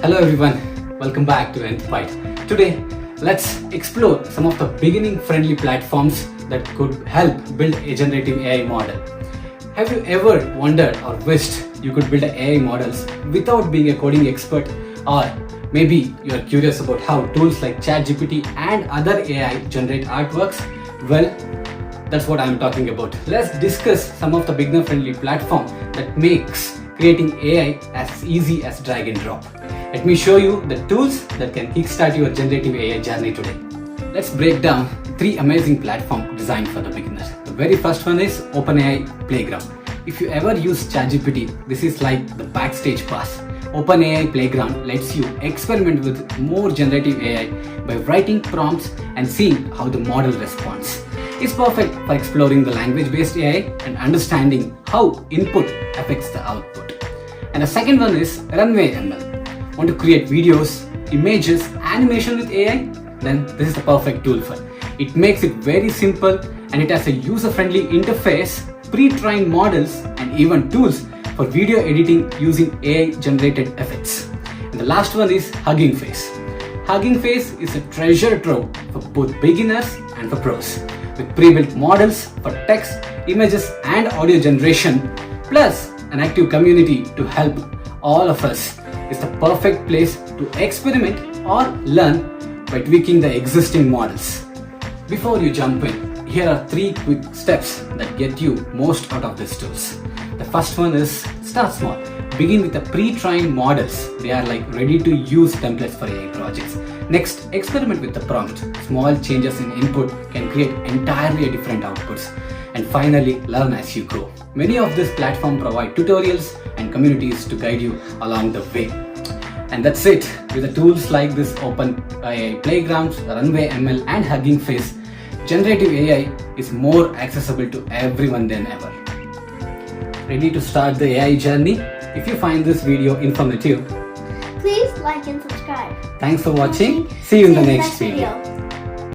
Hello everyone, welcome back to Nthbyte. Today, let's explore some of the beginning-friendly platforms that could help build a generative AI model. Have you ever wondered or wished you could build AI models without being a coding expert? Or maybe you're curious about how tools like ChatGPT and other AI generate artworks? Well, that's what I'm talking about. Let's discuss some of the beginner-friendly platform that makes creating AI as easy as drag and drop. Let me show you the tools that can kickstart your generative AI journey today. Let's break down 3 amazing platforms designed for the beginners. The very first one is OpenAI Playground. If you ever use ChatGPT, this is like the backstage pass. OpenAI Playground lets you experiment with more generative AI by writing prompts and seeing how the model responds. It's perfect for exploring the language-based AI and understanding how input affects the output. And the second one is RunwayML. Want to create videos, images, animation with AI? Then this is the perfect tool for it. It makes it very simple and it has a user-friendly interface, pre-trained models, and even tools for video editing using AI-generated effects. And the last one is Hugging Face. Hugging Face is a treasure trove for both beginners and for pros. With pre-built models for text, images, and audio generation, plus an active community to help all of us, is the perfect place to experiment or learn by tweaking the existing models. Before you jump in, here are 3 quick steps that get you most out of these tools. The first one is start small. Begin with the pre-trained models. They are like ready to use templates for AI projects. Next, experiment with the prompt. Small changes in input can create entirely different outputs. And finally, learn as you go. Many of these platforms provide tutorials and communities to guide you along the way. And that's it. With the tools like this OpenAI Playgrounds, RunwayML, and Hugging Face, generative AI is more accessible to everyone than ever. Ready to start the AI journey? If you find this video informative, please like and subscribe. Thanks for watching. See you in the next video.